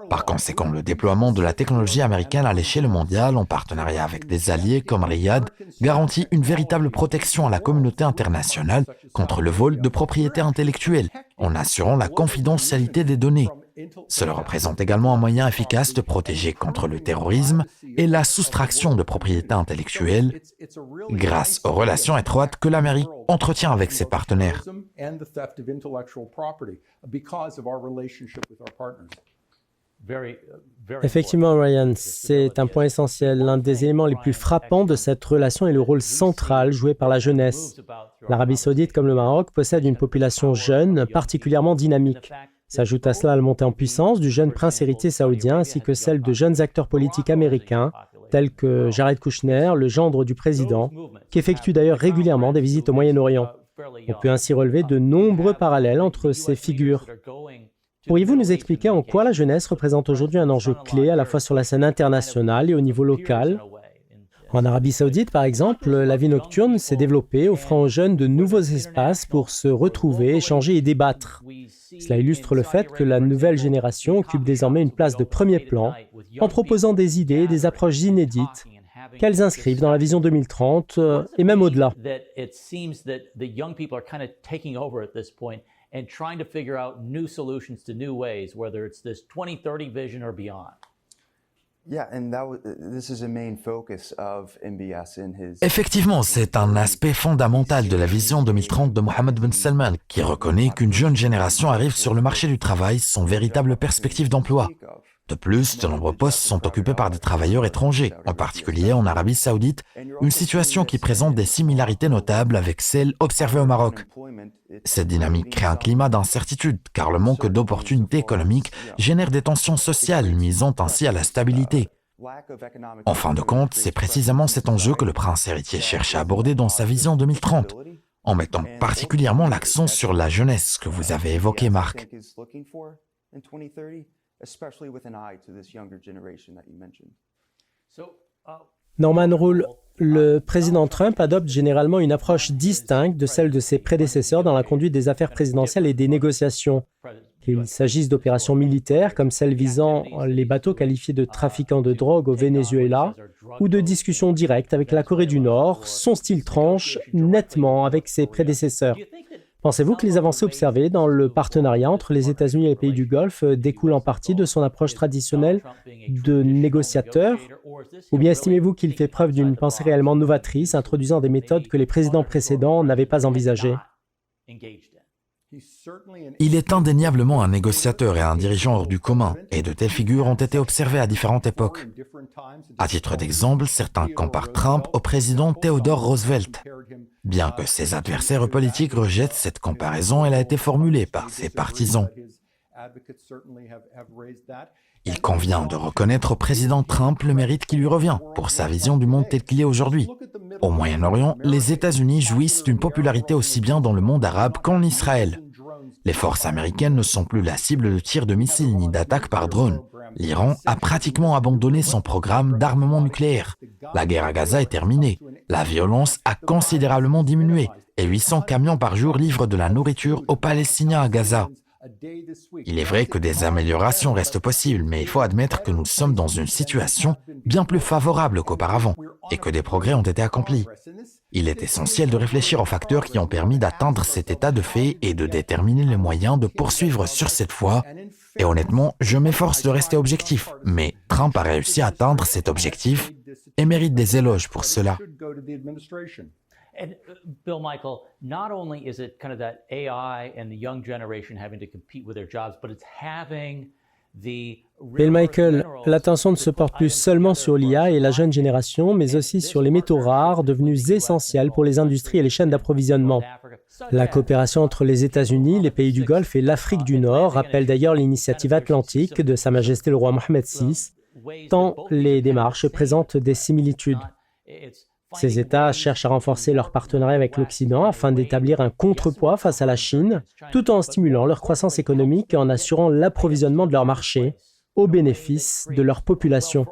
Par conséquent, le déploiement de la technologie américaine à l'échelle mondiale, en partenariat avec des alliés comme Riyad, garantit une véritable protection à la communauté internationale contre le vol de propriété intellectuelle, en assurant la confidentialité des données. Cela représente également un moyen efficace de protéger contre le terrorisme et la soustraction de propriété intellectuelle grâce aux relations étroites que l'Amérique entretient avec ses partenaires. Effectivement, Ryan, c'est un point essentiel. L'un des éléments les plus frappants de cette relation est le rôle central joué par la jeunesse. L'Arabie saoudite, comme le Maroc, possède une population jeune, particulièrement dynamique. S'ajoute à cela la montée en puissance du jeune prince héritier saoudien ainsi que celle de jeunes acteurs politiques américains tels que Jared Kushner, le gendre du président, qui effectue d'ailleurs régulièrement des visites au Moyen-Orient. On peut ainsi relever de nombreux parallèles entre ces figures. Pourriez-vous nous expliquer en quoi la jeunesse représente aujourd'hui un enjeu clé à la fois sur la scène internationale et au niveau local ? En Arabie saoudite, par exemple, la vie nocturne s'est développée, offrant aux jeunes de nouveaux espaces pour se retrouver, échanger et débattre. Cela illustre le fait que la nouvelle génération occupe désormais une place de premier plan en proposant des idées et des approches inédites qu'elles inscrivent dans la vision 2030 et même au-delà. Effectivement, c'est un aspect fondamental de la vision 2030 de Mohammed Ben Salman, qui reconnaît qu'une jeune génération arrive sur le marché du travail sans véritable perspective d'emploi. De plus, de nombreux postes sont occupés par des travailleurs étrangers, en particulier en Arabie saoudite, une situation qui présente des similarités notables avec celle observée au Maroc. Cette dynamique crée un climat d'incertitude, car le manque d'opportunités économiques génère des tensions sociales, nuisant ainsi à la stabilité. En fin de compte, c'est précisément cet enjeu que le prince héritier cherche à aborder dans sa vision 2030, en mettant particulièrement l'accent sur la jeunesse que vous avez évoquée, Marc. Norman Rule, le président Trump adopte généralement une approche distincte de celle de ses prédécesseurs dans la conduite des affaires présidentielles et des négociations. Qu'il s'agisse d'opérations militaires comme celles visant les bateaux qualifiés de trafiquants de drogue au Venezuela ou de discussions directes avec la Corée du Nord, son style tranche nettement avec ses prédécesseurs. Pensez-vous que les avancées observées dans le partenariat entre les États-Unis et les pays du Golfe découlent en partie de son approche traditionnelle de négociateur? Ou bien estimez-vous qu'il fait preuve d'une pensée réellement novatrice, introduisant des méthodes que les présidents précédents n'avaient pas envisagées? Il est indéniablement un négociateur et un dirigeant hors du commun, et de telles figures ont été observées à différentes époques. À titre d'exemple, certains comparent Trump au président Theodore Roosevelt. Bien que ses adversaires politiques rejettent cette comparaison, elle a été formulée par ses partisans. Il convient de reconnaître au président Trump le mérite qui lui revient pour sa vision du monde tel qu'il est aujourd'hui. Au Moyen-Orient, les États-Unis jouissent d'une popularité aussi bien dans le monde arabe qu'en Israël. Les forces américaines ne sont plus la cible de tirs de missiles ni d'attaques par drone. L'Iran a pratiquement abandonné son programme d'armement nucléaire. La guerre à Gaza est terminée. La violence a considérablement diminué et 800 camions par jour livrent de la nourriture aux Palestiniens à Gaza. Il est vrai que des améliorations restent possibles, mais il faut admettre que nous sommes dans une situation bien plus favorable qu'auparavant et que des progrès ont été accomplis. Il est essentiel de réfléchir aux facteurs qui ont permis d'atteindre cet état de fait et de déterminer les moyens de poursuivre sur cette voie. Et honnêtement, je m'efforce de rester objectif, mais Trump a réussi à atteindre cet objectif et mérite des éloges pour cela. And Bill Michael, not only is it kind of that AI and the young generation having to compete with their jobs, but it's having the Bill Michael, l'attention ne se porte plus seulement sur l'IA et la jeune génération, mais aussi sur les métaux rares devenus essentiels pour les industries et les chaînes d'approvisionnement. La coopération entre les États-Unis, les pays du Golfe et l'Afrique du Nord rappelle d'ailleurs l'initiative atlantique de Sa Majesté le roi Mohammed VI, tant les démarches présentent des similitudes. Ces États cherchent à renforcer leur partenariat avec l'Occident afin d'établir un contrepoids face à la Chine, tout en stimulant leur croissance économique et en assurant l'approvisionnement de leur marché au bénéfice de leur population.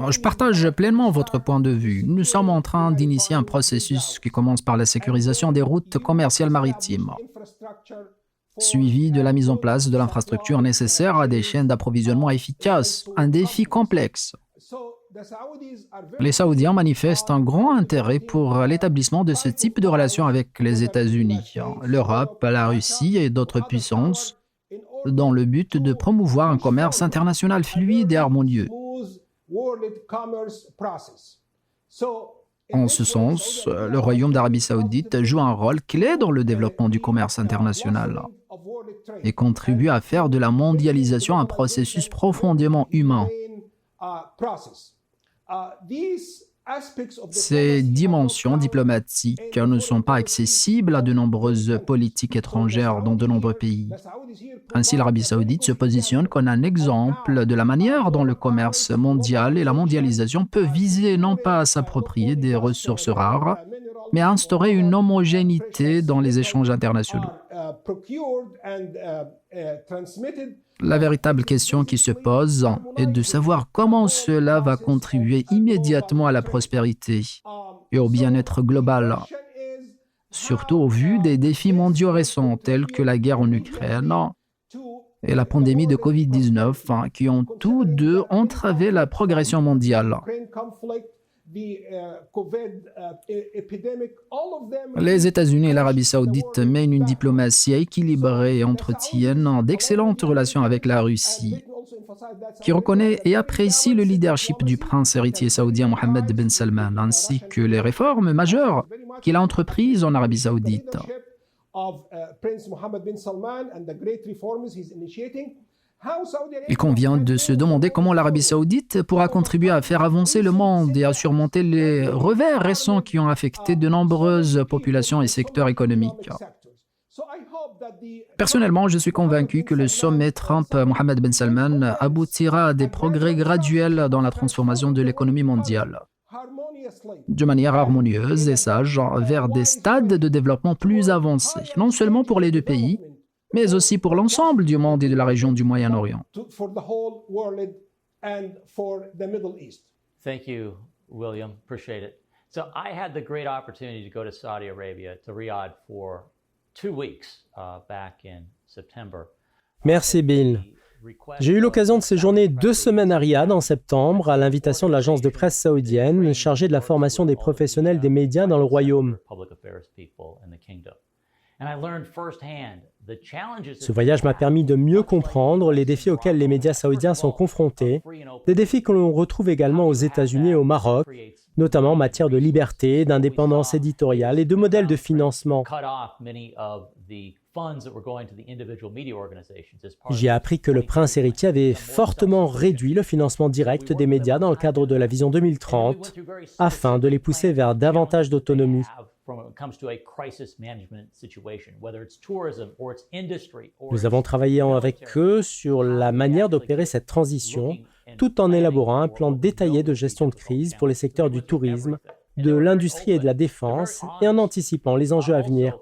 Je partage pleinement votre point de vue. Nous sommes en train d'initier un processus qui commence par la sécurisation des routes commerciales maritimes. suivi de la mise en place de l'infrastructure nécessaire à des chaînes d'approvisionnement efficaces, un défi complexe. Les Saoudiens manifestent un grand intérêt pour l'établissement de ce type de relations avec les États-Unis, l'Europe, la Russie et d'autres puissances, dans le but de promouvoir un commerce international fluide et harmonieux. En ce sens, le Royaume d'Arabie Saoudite joue un rôle clé dans le développement du commerce international et contribue à faire de la mondialisation un processus profondément humain. Ces dimensions diplomatiques ne sont pas accessibles à de nombreuses politiques étrangères dans de nombreux pays. Ainsi, l'Arabie Saoudite se positionne comme un exemple de la manière dont le commerce mondial et la mondialisation peuvent viser non pas à s'approprier des ressources rares, mais à instaurer une homogénéité dans les échanges internationaux. La véritable question qui se pose est de savoir comment cela va contribuer immédiatement à la prospérité et au bien-être global, surtout au vu des défis mondiaux récents tels que la guerre en Ukraine et la pandémie de Covid-19 qui ont tous deux entravé la progression mondiale. Les États-Unis et l'Arabie Saoudite mènent une diplomatie équilibrée et entretiennent d'excellentes relations avec la Russie, qui reconnaît et apprécie le leadership du prince héritier saoudien Mohammed bin Salman, ainsi que les réformes majeures qu'il a entreprises en Arabie Saoudite. Il convient de se demander comment l'Arabie Saoudite pourra contribuer à faire avancer le monde et à surmonter les revers récents qui ont affecté de nombreuses populations et secteurs économiques. Personnellement, je suis convaincu que le sommet Trump-Mohammed bin Salman aboutira à des progrès graduels dans la transformation de l'économie mondiale, de manière harmonieuse et sage, vers des stades de développement plus avancés, non seulement pour les deux pays, mais aussi pour l'ensemble du monde et de la région du Moyen-Orient. Thank you, William. Appreciate it. So I had the great opportunity to go to Saudi Arabia, to Riyadh, for 2 weeks back in September. Merci Bill. J'ai eu l'occasion de séjourner 2 semaines à Riyad en septembre à l'invitation de l'agence de presse saoudienne chargée de la formation des professionnels des médias dans le royaume. Ce voyage m'a permis de mieux comprendre les défis auxquels les médias saoudiens sont confrontés, des défis que l'on retrouve également aux États-Unis et au Maroc, notamment en matière de liberté, d'indépendance éditoriale et de modèles de financement. J'ai appris que le prince héritier avait fortement réduit le financement direct des médias dans le cadre de la vision 2030 afin de les pousser vers davantage d'autonomie. Nous avons travaillé avec eux sur la manière d'opérer cette transition, tout en élaborant un plan détaillé de gestion de crise pour les secteurs du tourisme, de l'industrie et de la défense, et en anticipant les enjeux à venir.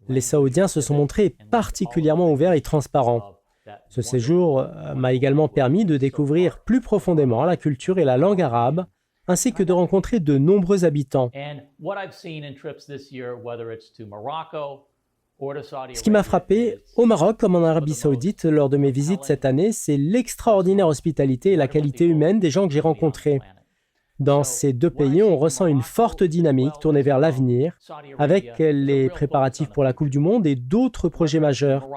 Les Saoudiens se sont montrés particulièrement ouverts et transparents. Ce séjour m'a également permis de découvrir plus profondément la culture et la langue arabe, ainsi que de rencontrer de nombreux habitants. Ce qui m'a frappé, au Maroc comme en Arabie Saoudite, lors de mes visites cette année, c'est l'extraordinaire hospitalité et la qualité humaine des gens que j'ai rencontrés. Dans ces 2 pays, on ressent une forte dynamique tournée vers l'avenir, avec les préparatifs pour la Coupe du Monde et d'autres projets majeurs.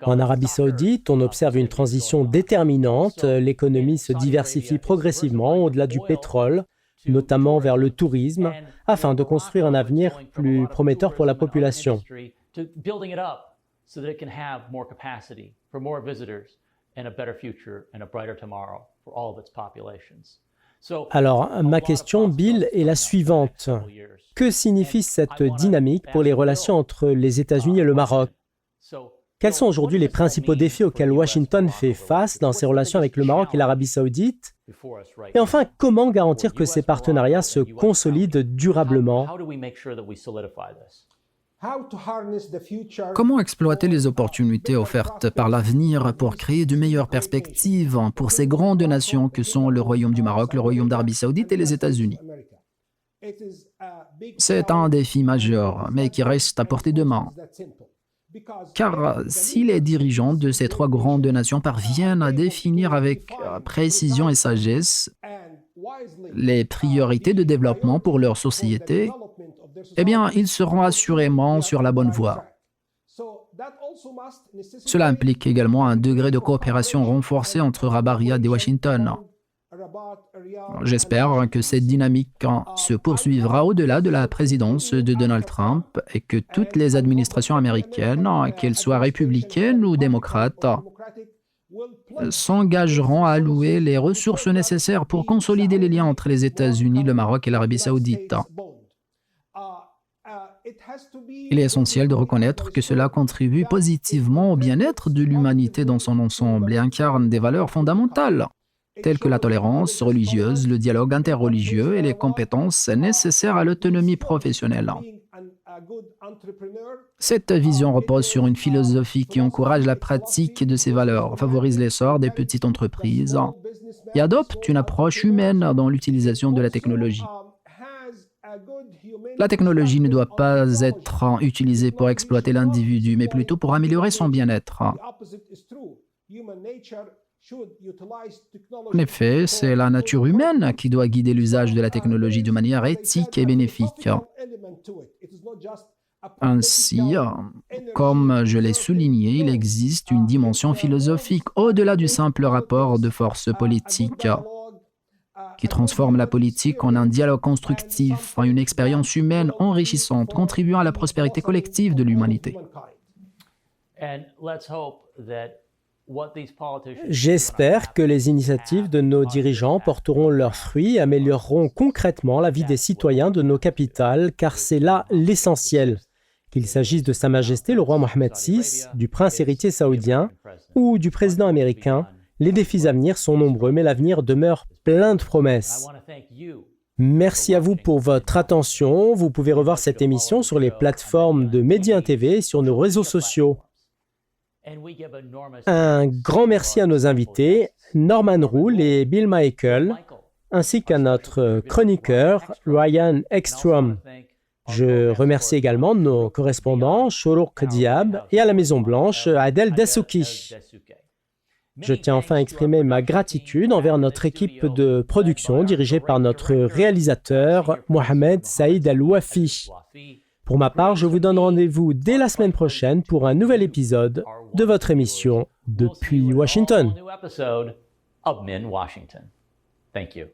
En Arabie Saoudite, on observe une transition déterminante. L'économie se diversifie progressivement au-delà du pétrole, notamment vers le tourisme, afin de construire un avenir plus prometteur pour la population. Alors, ma question, Bill, est la suivante. Que signifie cette dynamique pour les relations entre les États-Unis et le Maroc? Quels sont aujourd'hui les principaux défis auxquels Washington fait face dans ses relations avec le Maroc et l'Arabie Saoudite? Et enfin, comment garantir que ces partenariats se consolident durablement? Comment exploiter les opportunités offertes par l'avenir pour créer de meilleures perspectives pour ces grandes nations que sont le Royaume du Maroc, le Royaume d'Arabie Saoudite et les États-Unis? C'est un défi majeur, mais qui reste à portée de main. Car si les dirigeants de ces trois grandes nations parviennent à définir avec précision et sagesse les priorités de développement pour leur société, eh bien, ils seront assurément sur la bonne voie. Cela implique également un degré de coopération renforcé entre Rabat, Riyad et Washington. J'espère que cette dynamique se poursuivra au-delà de la présidence de Donald Trump et que toutes les administrations américaines, qu'elles soient républicaines ou démocrates, s'engageront à allouer les ressources nécessaires pour consolider les liens entre les États-Unis, le Maroc et l'Arabie saoudite. Il est essentiel de reconnaître que cela contribue positivement au bien-être de l'humanité dans son ensemble et incarne des valeurs fondamentales, telles que la tolérance religieuse, le dialogue interreligieux et les compétences nécessaires à l'autonomie professionnelle. Cette vision repose sur une philosophie qui encourage la pratique de ces valeurs, favorise l'essor des petites entreprises et adopte une approche humaine dans l'utilisation de la technologie. La technologie ne doit pas être utilisée pour exploiter l'individu, mais plutôt pour améliorer son bien-être. En effet, c'est la nature humaine qui doit guider l'usage de la technologie de manière éthique et bénéfique. Ainsi, comme je l'ai souligné, il existe une dimension philosophique au-delà du simple rapport de force politique qui transforme la politique en un dialogue constructif, en une expérience humaine enrichissante, contribuant à la prospérité collective de l'humanité. J'espère que les initiatives de nos dirigeants porteront leurs fruits et amélioreront concrètement la vie des citoyens de nos capitales, car c'est là l'essentiel. Qu'il s'agisse de Sa Majesté le roi Mohammed VI, du prince héritier saoudien ou du président américain, les défis à venir sont nombreux, mais l'avenir demeure plein de promesses. Merci à vous pour votre attention. Vous pouvez revoir cette émission sur les plateformes de Média TV et sur nos réseaux sociaux. Un grand merci à nos invités, Norman Rule et Bill Michael, ainsi qu'à notre chroniqueur, Ryan Ekstrom. Je remercie également nos correspondants, Shourouk Diab, et à la Maison-Blanche, Adel Dessouki. Je tiens enfin à exprimer ma gratitude envers notre équipe de production dirigée par notre réalisateur, Mohamed Saïd Al-Wafi. Pour ma part, je vous donne rendez-vous dès la semaine prochaine pour un nouvel épisode de votre émission depuis Washington. Thank you.